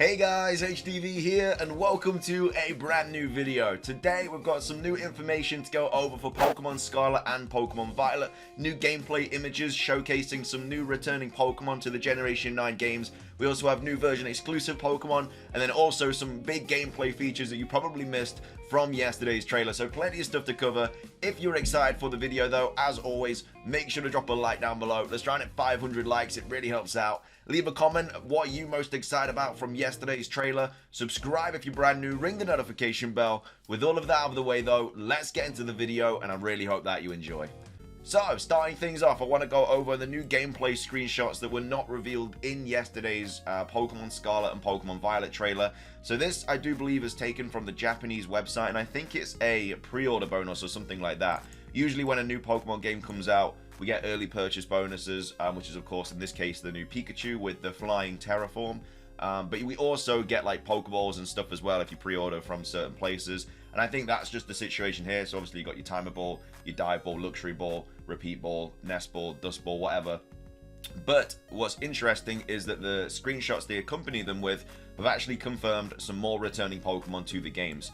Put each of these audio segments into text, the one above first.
Hey guys, HDvee here and welcome to a brand new video. Today we've got some new information to go over for Pokemon Scarlet and Pokemon Violet. New gameplay images showcasing some new returning Pokemon to the Generation 9 games. We also have new version exclusive Pokemon and then also some big gameplay features that you probably missed from yesterday's trailer. So plenty of stuff to cover. If you're excited for the video though, as always, make sure to drop a like down below. Let's try and hit 500 likes, it really helps out. Leave a comment what you most excited about from yesterday's trailer. Subscribe if you're brand new, ring the notification bell. With all of that out of the way though, let's get into the video and I really hope that you enjoy. So, starting things off, I want to go over the new gameplay screenshots that were not revealed in yesterday's Pokemon Scarlet and Pokemon Violet trailer. So this, I do believe, is taken from the Japanese website, and I think it's a pre-order bonus or something like that. Usually when a new Pokemon game comes out, we get early purchase bonuses, which is, of course, in this case, the new Pikachu with the flying Terraform. But we also get like Pokeballs and stuff as well if you pre-order from certain places. And I think that's just the situation here. So obviously you got your Timer Ball, your Dive Ball, Luxury Ball, Repeat Ball, Nest Ball, Dust Ball, whatever. But what's interesting is that the screenshots they accompany them with have actually confirmed some more returning Pokemon to the games.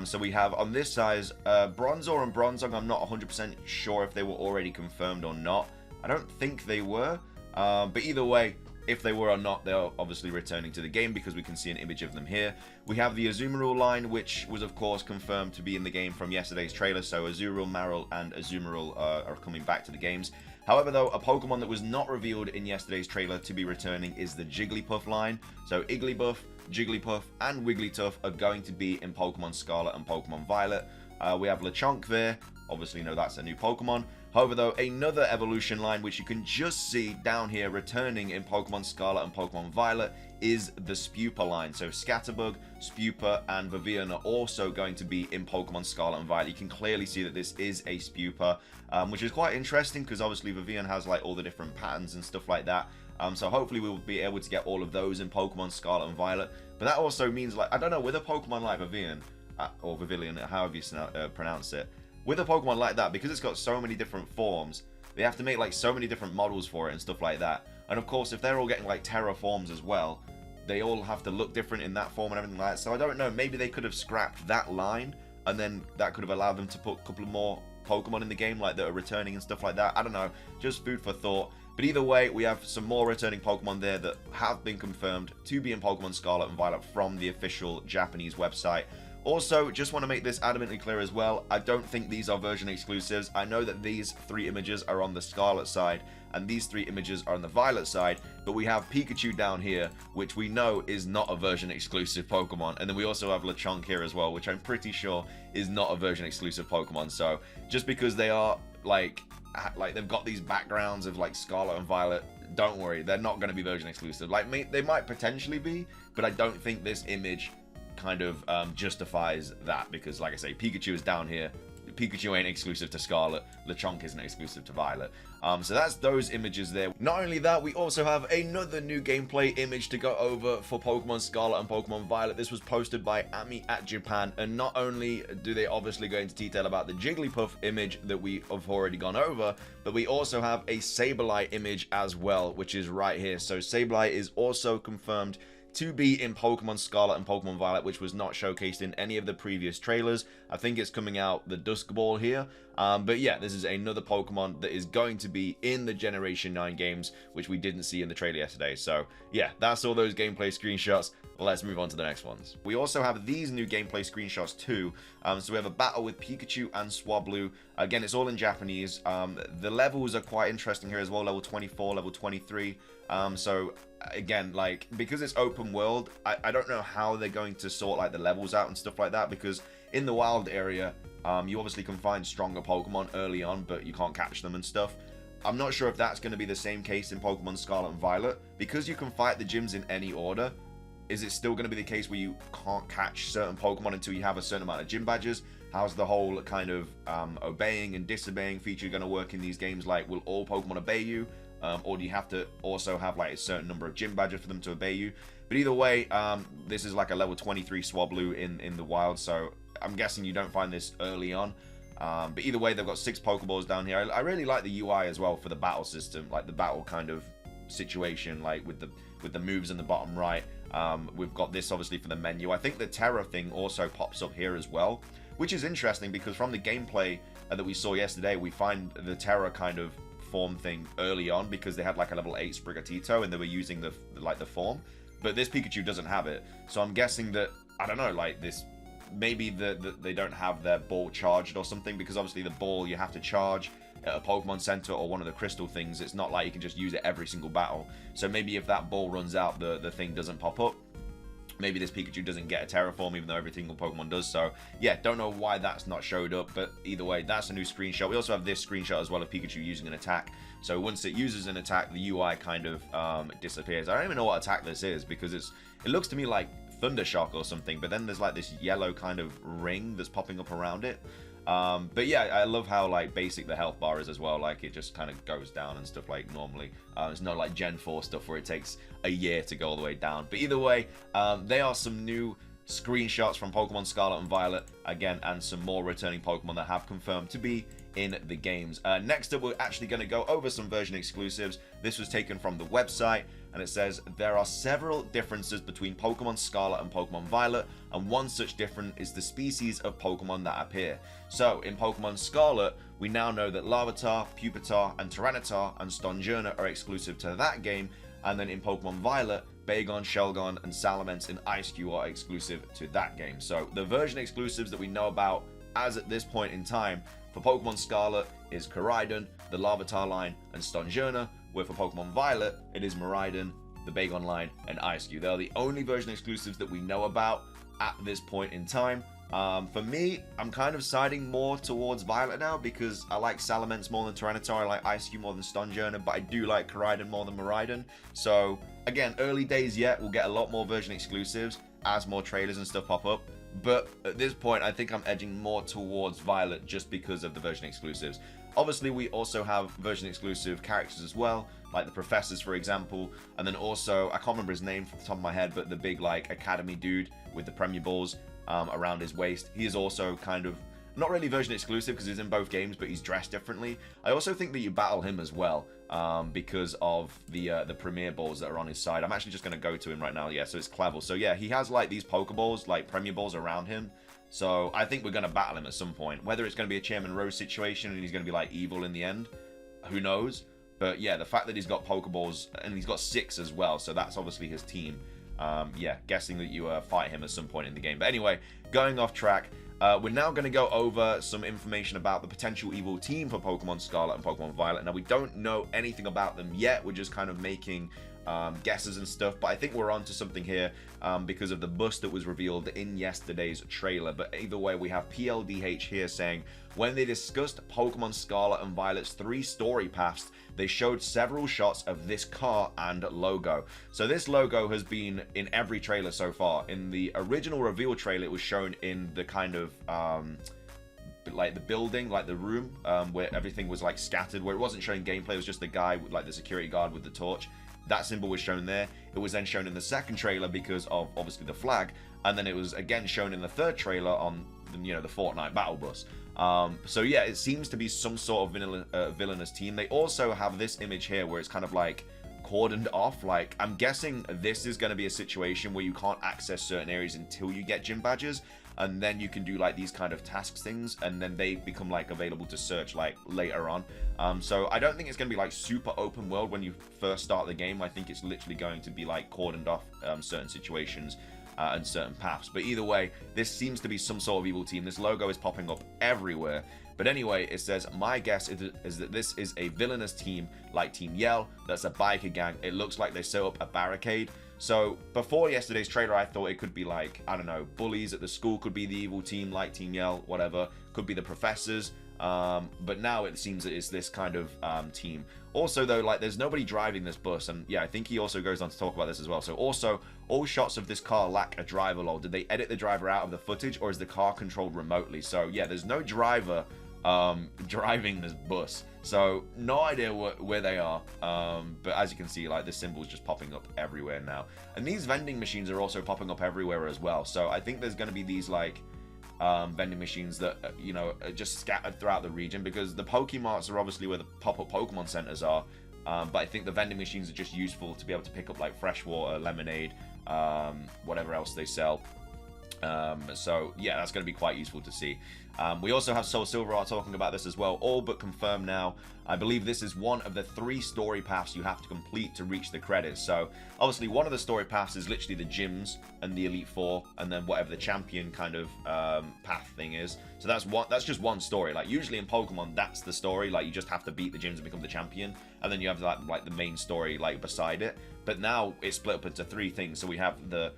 So we have on this size, Bronzor and Bronzong. I'm not 100% sure if they were already confirmed or not. I don't think they were. But either way, if they were or not, they're obviously returning to the game because we can see an image of them here. We have the Azumarill line, which was of course confirmed to be in the game from yesterday's trailer. So Azurill, Marill, and Azumarill are coming back to the games. However, though, a Pokemon that was not revealed in yesterday's trailer to be returning is the Jigglypuff line. So Igglybuff, Jigglypuff, and Wigglytuff are going to be in Pokemon Scarlet and Pokemon Violet. We have Lechonk there. Obviously, no, that's a new Pokemon. However, though, another evolution line, which you can just see down here returning in Pokemon Scarlet and Pokemon Violet, is the Spupa line. So Scatterbug, Spupa, and Vivillon are also going to be in Pokemon Scarlet and Violet. You can clearly see that this is a Spupa, which is quite interesting because obviously Vivillon has like all the different patterns and stuff like that. So hopefully we'll be able to get all of those in Pokemon Scarlet and Violet. But that also means, like, I don't know, with a Pokemon like Vivillon, or Vivillon, however you pronounce it, with a Pokemon like that, because it's got so many different forms, they have to make like so many different models for it and stuff like that. And of course, if they're all getting like Terra forms as well, they all have to look different in that form and everything like that. So I don't know, maybe they could have scrapped that line and then that could have allowed them to put a couple of more Pokemon in the game like that are returning and stuff like that. I don't know, just food for thought. But either way, we have some more returning Pokemon there that have been confirmed to be in Pokemon Scarlet and Violet from the official Japanese website. Also, just want to make this adamantly clear as well, I don't think these are version exclusives. I know that these three images are on the Scarlet side, and these three images are on the Violet side, but we have Pikachu down here, which we know is not a version exclusive Pokemon, and then we also have Lechonk here as well, which I'm pretty sure is not a version exclusive Pokemon. So, just because they are, like they've got these backgrounds of, like, Scarlet and Violet, don't worry, they're not going to be version exclusive. Like, they might potentially be, but I don't think this image kind of justifies that because, like I say, Pikachu is down here. Pikachu ain't exclusive to Scarlet. Lechonk isn't exclusive to Violet. So that's those images there. Not only that, we also have another new gameplay image to go over for Pokemon Scarlet and Pokemon Violet. This was posted by Ami at Japan, and not only do they obviously go into detail about the Jigglypuff image that we have already gone over, but we also have a Sableye image as well, which is right here. So Sableye is also confirmed to be in Pokemon Scarlet and Pokemon Violet, which was not showcased in any of the previous trailers. I think it's coming out the Dusk Ball here. But yeah, this is another Pokemon that is going to be in the Generation 9 games, which we didn't see in the trailer yesterday. So yeah, that's all those gameplay screenshots. Let's move on to the next ones. We also have these new gameplay screenshots too. So we have a battle with Pikachu and Swablu. Again, it's all in Japanese. The levels are quite interesting here as well. Level 24, level 23. So again, like, because it's open world, I don't know how they're going to sort like the levels out and stuff like that, because in the wild area, you obviously can find stronger Pokemon early on, but you can't catch them and stuff. I'm not sure if that's going to be the same case in Pokemon Scarlet and Violet. Because you can fight the gyms in any order, is it still going to be the case where you can't catch certain Pokemon until you have a certain amount of gym badges? How's the whole kind of obeying and disobeying feature going to work in these games? Like, will all Pokemon obey you? Or do you have to also have like a certain number of gym badges for them to obey you? But either way, this is like a level 23 Swablu in the wild, so I'm guessing you don't find this early on. But either way, they've got 6 Pokeballs down here. I really like the UI as well for the battle system, like the battle kind of situation, like with the moves in the bottom right. We've got this obviously for the menu. I think the Terra thing also pops up here as well, which is interesting because from the gameplay that we saw yesterday, we find the Terra kind of form thing early on because they had like a level 8 Sprigatito and they were using the form, but this Pikachu doesn't have it. So I'm guessing that, I don't know, like this, maybe they don't have their ball charged or something, because obviously the ball you have to charge at a Pokemon Center or one of the crystal things. It's not like you can just use it every single battle. So maybe if that ball runs out, the thing doesn't pop up. Maybe this Pikachu doesn't get a Terraform, even though every single Pokemon does. So, yeah, don't know why that's not showed up. But either way, that's a new screenshot. We also have this screenshot as well of Pikachu using an attack. So once it uses an attack, the UI kind of disappears. I don't even know what attack this is, because it looks to me like Thunder Shock or something. But then there's like this yellow kind of ring that's popping up around it. But yeah, I love how like basic the health bar is as well. Like it just kind of goes down and stuff like normally. It's not like Gen 4 stuff where it takes a year to go all the way down. But either way, they are some new screenshots from Pokemon Scarlet and Violet again, and some more returning Pokemon that have confirmed to be in the games. Next up, we're actually going to go over some version exclusives. This was taken from the website, and it says there are several differences between Pokemon Scarlet and Pokemon Violet, and one such difference is the species of Pokemon that appear. So in Pokemon Scarlet, we now know that Larvitar, Pupitar, and Tyranitar and Stonjourner are exclusive to that game, and then in Pokemon Violet, Bagon, Shelgon, and Salamence and Ice-Q are exclusive to that game. So the version exclusives that we know about as at this point in time for Pokemon Scarlet is Koraidon, the Larvitar line, and Stonjourner, where for Pokemon Violet, it is Miraidon, the Bagon line, and Ice-Q. They are the only version exclusives that we know about at this point in time. For me, I'm kind of siding more towards Violet now, because I like Salamence more than Tyranitar, I like Ice-Q more than Stonjourner, but I do like Koraidon more than Miraidon. So, again, early days yet, we'll get a lot more version exclusives as more trailers and stuff pop up. But at this point, I think I'm edging more towards Violet just because of the version exclusives. Obviously, we also have version exclusive characters as well, like the professors, for example. And then also, I can't remember his name from the top of my head, but the big, like, academy dude with the Premier Balls around his waist. He is also kind of not really version exclusive because he's in both games, but he's dressed differently. I also think that you battle him as well because of the Premier Balls that are on his side. I'm actually just going to go to him right now. Yeah, so it's Clavel. So yeah, he has like these Pokeballs, like Premier Balls around him. So I think we're going to battle him at some point. Whether it's going to be a Chairman Rose situation and he's going to be like evil in the end, who knows? But yeah, the fact that he's got Pokeballs, and he's got 6 as well, so that's obviously his team. Yeah, guessing that you fight him at some point in the game. But anyway, going off track, we're now going to go over some information about the potential evil team for Pokemon Scarlet and Pokemon Violet. Now, we don't know anything about them yet. We're just kind of making guesses and stuff, but I think we're onto something here because of the bus that was revealed in yesterday's trailer. But either way, we have PLDH here saying, when they discussed Pokemon Scarlet and Violet's 3 story paths, they showed several shots of this car and logo. So this logo has been in every trailer so far. In the original reveal trailer, it was shown in the kind of like the building, like the room where everything was like scattered, where it wasn't showing gameplay. It was just the guy with like the security guard with the torch. That symbol was shown there. It was then shown in the second trailer because of obviously the flag, and then it was again shown in the third trailer on the Fortnite battle bus. So yeah, it seems to be some sort of villainous team. They also have this image here where it's kind of like cordoned off. Like, I'm guessing this is going to be a situation where you can't access certain areas until you get gym badges, and then you can do like these kind of tasks things, and then they become like available to search like later on. So I don't think it's going to be like super open world when you first start the game. I think it's literally going to be like cordoned off certain situations and certain paths. But either way, this seems to be some sort of evil team. This logo is popping up everywhere. But anyway, it says, my guess is that this is a villainous team like Team Yell. That's a biker gang. It looks like they set up a barricade. So before yesterday's trailer, I thought it could be like, I don't know, bullies at the school could be the evil team like Team Yell, whatever. Could be the professors. But now it seems that it's this kind of team. Also, though, like, there's nobody driving this bus, and yeah, I think he also goes on to talk about this as well. So also, all shots of this car lack a driver lol. Did they edit the driver out of the footage, or is the car controlled remotely? So yeah, there's no driver driving this bus, so no idea where they are, but as you can see, like, this symbol is just popping up everywhere now, and these vending machines are also popping up everywhere as well. So I think there's going to be these like vending machines that are just scattered throughout the region, because the Pokemarts are obviously where the pop-up Pokemon centers are, but I think the vending machines are just useful to be able to pick up like fresh water, lemonade, whatever else they sell. So yeah, that's going to be quite useful to see. We also have Soul Silver are talking about this as well, all but confirmed now. I believe this is one of the 3 story paths you have to complete to reach the credits. So obviously one of the story paths is literally the gyms and the Elite Four, and then whatever the champion kind of path thing is. So that's just one story. Like usually in Pokemon, that's the story. Like you just have to beat the gyms and become the champion, and then you have like the main story like beside it. But now it's split up into 3 things. So we have the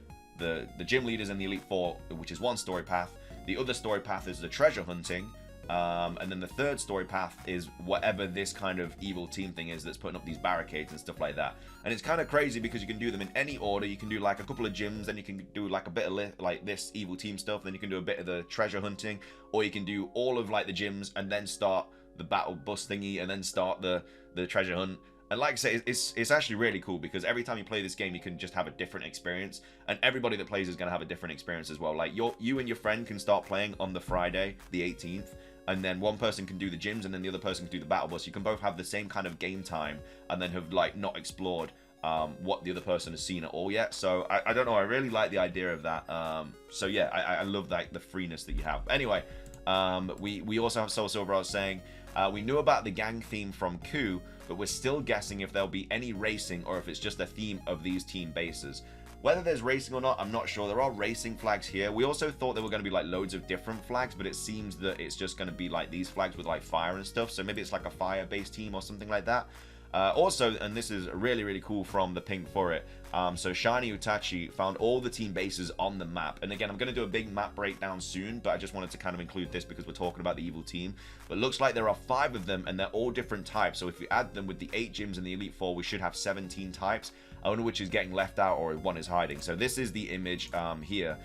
gym leaders and the Elite Four, which is one story path. The other story path is the treasure hunting, and then the 3rd story path is whatever this kind of evil team thing is that's putting up these barricades and stuff like that. And it's kind of crazy because you can do them in any order. You can do like a couple of gyms, then you can do like a bit of like this evil team stuff, then you can do a bit of the treasure hunting, or you can do all of like the gyms and then start the battle bus thingy and then start the treasure hunt. And like I say, it's actually really cool because every time you play this game, you can just have a different experience. And everybody that plays is going to have a different experience as well. Like you and your friend can start playing on the Friday, the 18th. And then one person can do the gyms and then the other person can do the battle bus. You can both have the same kind of game time and then have like not explored what the other person has seen at all yet. So I don't know. I really like the idea of that. So yeah, I love like the freeness that you have. Anyway, we also have Soul Silver saying, we knew about the gang theme from Coup, but we're still guessing if there'll be any racing or if it's just a theme of these team bases. Whether there's racing or not, I'm not sure. There are racing flags here. We also thought there were going to be like loads of different flags, but it seems that it's just going to be like these flags with like fire and stuff. So maybe it's like a fire-based team or something like that. Also, and this is really, really cool from the Pink for it. So Shiny Utachi found all the team bases on the map. And again, I'm going to do a big map breakdown soon, but I just wanted to kind of include this because we're talking about the evil team. But it looks like there are 5 of them and they're all different types. So if we add them with the 8 gyms and the Elite Four, we should have 17 types. I wonder which is getting left out or one is hiding. So this is the image here.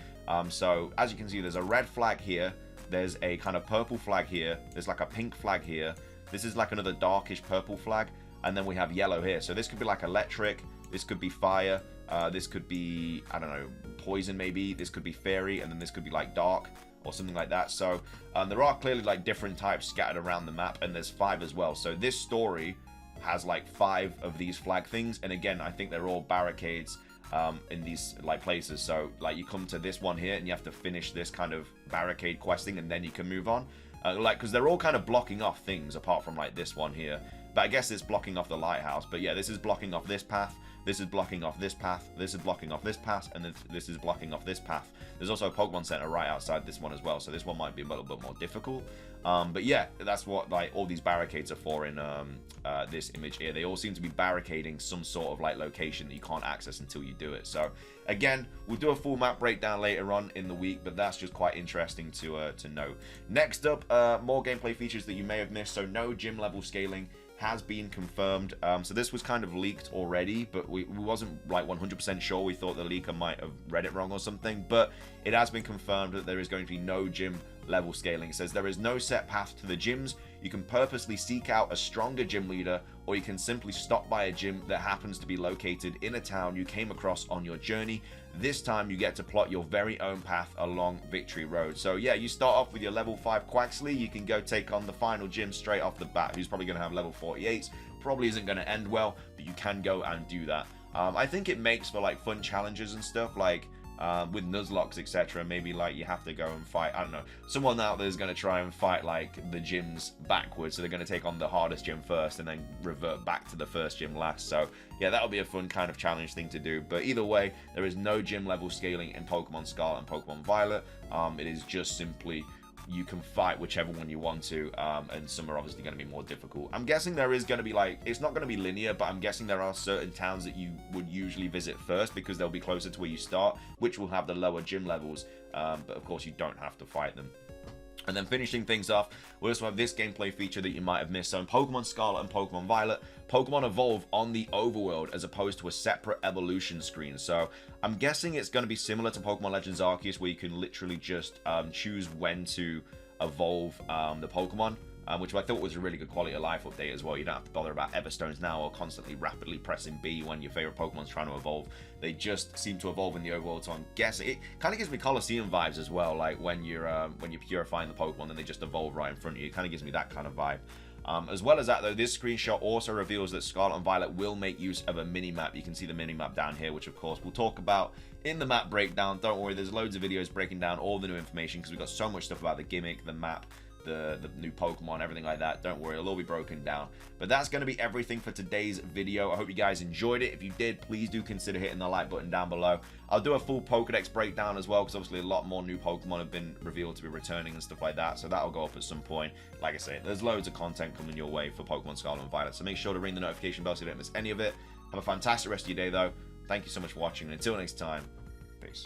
So as you can see, there's a red flag here. There's a kind of purple flag here. There's like a pink flag here. This is like another darkish purple flag. And then we have yellow here. So this could be like electric. This could be fire. This could be, I don't know, poison maybe. This could be fairy. And then this could be like dark or something like that. So there are clearly like different types scattered around the map. And there's 5 as well. So this story has like 5 of these flag things. And again, I think they're all barricades in these like places. So like you come to this one here and you have to finish this kind of barricade questing and then you can move on. Like, because they're all kind of blocking off things apart from like this one here. But I guess it's blocking off the lighthouse. But yeah, this is blocking off this path. This is blocking off this path. This is blocking off this path. And this is blocking off this path. There's also a Pokemon Center right outside this one as well. So this one might be a little bit more difficult. But yeah, that's what like all these barricades are for in this image here. They all seem to be barricading some sort of like location that you can't access until you do it. So again, we'll do a full map breakdown later on in the week, but that's just quite interesting to know. Next up, more gameplay features that you may have missed. So no gym level scaling has been confirmed. So this was kind of leaked already, but we wasn't like 100% sure. We thought the leaker might have read it wrong or something, but it has been confirmed that there is going to be no gym level scaling. It says there is no set path to the gyms. You can purposely seek out a stronger gym leader, or you can simply stop by a gym that happens to be located in a town you came across on your journey. This time you get to plot your very own path along Victory Road. So yeah, you start off with your level 5 Quaxley. You can go take on the final gym straight off the bat, who's probably going to have level 48s. Probably isn't going to end well, but you can go and do that. I think it makes for like fun challenges and stuff, like with Nuzlocke, etc. Maybe like you have to go and fight, I don't know, someone out there is going to try and fight like the gyms backwards, so they're going to take on the hardest gym first and then revert back to the first gym last. So yeah, that'll be a fun kind of challenge thing to do. But either way, there is no gym level scaling in Pokemon Scarlet and Pokemon Violet. It is just simply you can fight whichever one you want to, and some are obviously going to be more difficult. I'm guessing there is going to be like, it's not going to be linear, but I'm guessing there are certain towns that you would usually visit first because they'll be closer to where you start, which will have the lower gym levels, but of course you don't have to fight them. And then finishing things off, we also have this gameplay feature that you might have missed. So in Pokemon Scarlet and Pokemon Violet, Pokemon evolve on the overworld as opposed to a separate evolution screen. So I'm guessing it's going to be similar to Pokemon Legends Arceus, where you can literally just choose when to evolve the Pokemon. Which I thought was a really good quality of life update as well. You don't have to bother about Everstones now or constantly rapidly pressing B when your favorite Pokemon's trying to evolve. They just seem to evolve in the overworld, so I'm guessing it kind of gives me Colosseum vibes as well, like when you're purifying the Pokemon and they just evolve right in front of you. It kind of gives me that kind of vibe. As well as that, though, this screenshot also reveals that Scarlet and Violet will make use of a mini-map. You can see the mini-map down here, which, of course, we'll talk about in the map breakdown. Don't worry, there's loads of videos breaking down all the new information because we've got so much stuff about the gimmick, the map, the new Pokemon, everything like that. Don't worry, it'll all be broken down. But that's going to be everything for today's video. I hope you guys enjoyed it. If you did, please do consider hitting the like button down below. I'll do a full Pokedex breakdown as well, because obviously a lot more new Pokemon have been revealed to be returning and stuff like that, so that'll go up at some point. Like I say, there's loads of content coming your way for Pokemon Scarlet and Violet, so make sure to ring the notification bell so you don't miss any of it. Have a fantastic rest of your day, though. Thank you so much for watching, and until next time, peace.